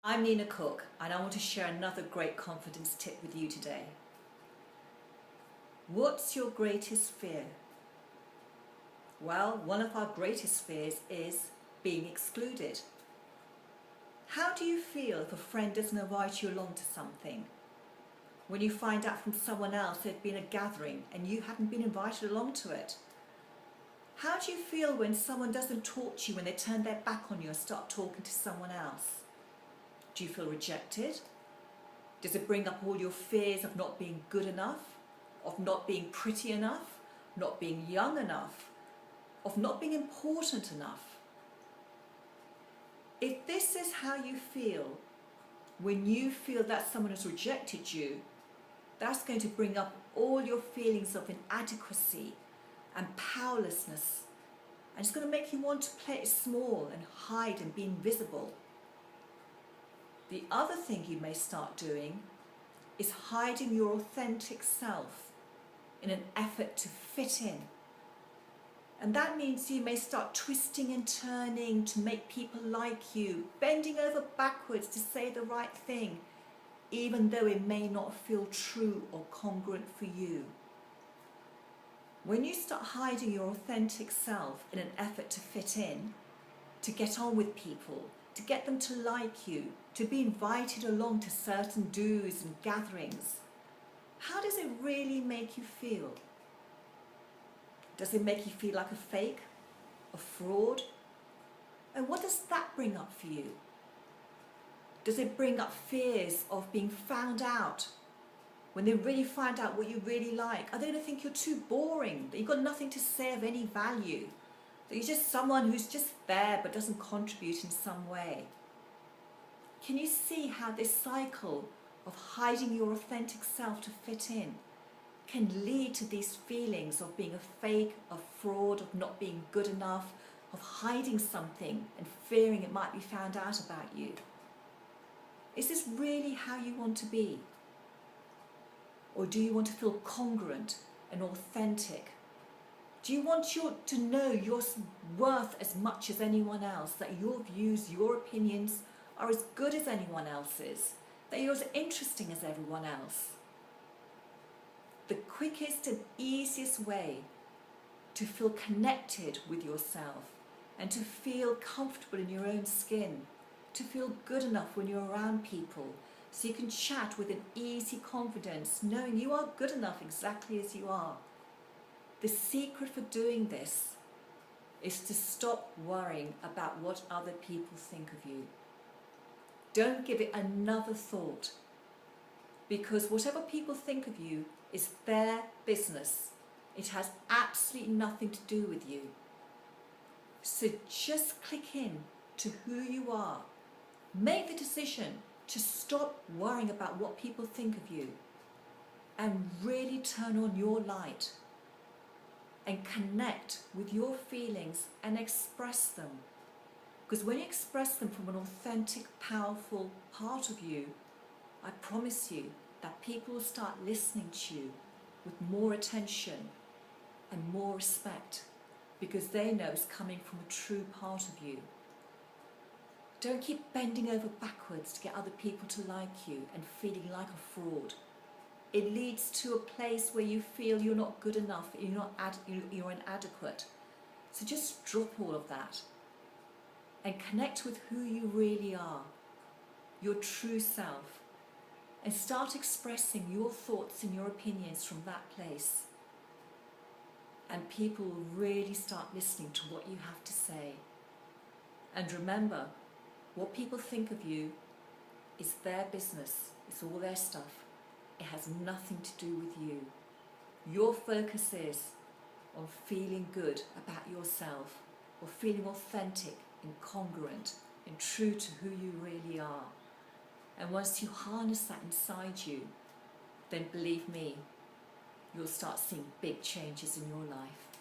I'm Nina Cooke, and I want to share another great confidence tip with you today. What's your greatest fear? Well, one of our greatest fears is being excluded. How do you feel if a friend doesn't invite you along to something? When you find out from someone else there'd been a gathering and you hadn't been invited along to it? How do you feel when someone doesn't talk to you when they turn their back on you and start talking to someone else? Do you feel rejected? Does it bring up all your fears of not being good enough, of not being pretty enough, not being young enough, of not being important enough? If this is how you feel when you feel that someone has rejected you, that's going to bring up all your feelings of inadequacy and powerlessness, and it's going to make you want to play it small and hide and be invisible. The other thing you may start doing is hiding your authentic self in an effort to fit in. And that means you may start twisting and turning to make people like you, bending over backwards to say the right thing, even though it may not feel true or congruent for you. When you start hiding your authentic self in an effort to fit in, to get on with people, to get them to like you, to be invited along to certain do's and gatherings, how does it really make you feel? Does it make you feel like a fake, a fraud? And what does that bring up for you? Does it bring up fears of being found out? When they really find out what you really like, are they going to think you're too boring, that you've got nothing to say of any value? That you're just someone who's just there but doesn't contribute in some way? Can you see how this cycle of hiding your authentic self to fit in can lead to these feelings of being a fake, a fraud, of not being good enough, of hiding something and fearing it might be found out about you? Is this really how you want to be? Or do you want to feel congruent and authentic? Do you want to know your worth as much as anyone else, that your views, your opinions are as good as anyone else's, that you're as interesting as everyone else? The quickest and easiest way to feel connected with yourself and to feel comfortable in your own skin, to feel good enough when you're around people, so you can chat with an easy confidence, knowing you are good enough exactly as you are. The secret for doing this is to stop worrying about what other people think of you. Don't give it another thought, because whatever people think of you is their business. It has absolutely nothing to do with you. So just click in to who you are. Make the decision to stop worrying about what people think of you and really turn on your light and connect with your feelings and express them. Because when you express them from an authentic, powerful part of you, I promise you that people will start listening to you with more attention and more respect, because they know it's coming from a true part of you. Don't keep bending over backwards to get other people to like you and feeling like a fraud. It leads to a place where you feel you're not good enough, you're inadequate. So just drop all of that and connect with who you really are, your true self, and start expressing your thoughts and your opinions from that place. And people will really start listening to what you have to say. And remember, what people think of you is their business. It's all their stuff. It has nothing to do with you. Your focus is on feeling good about yourself, or feeling authentic and congruent and true to who you really are. And once you harness that inside you, then believe me, you'll start seeing big changes in your life.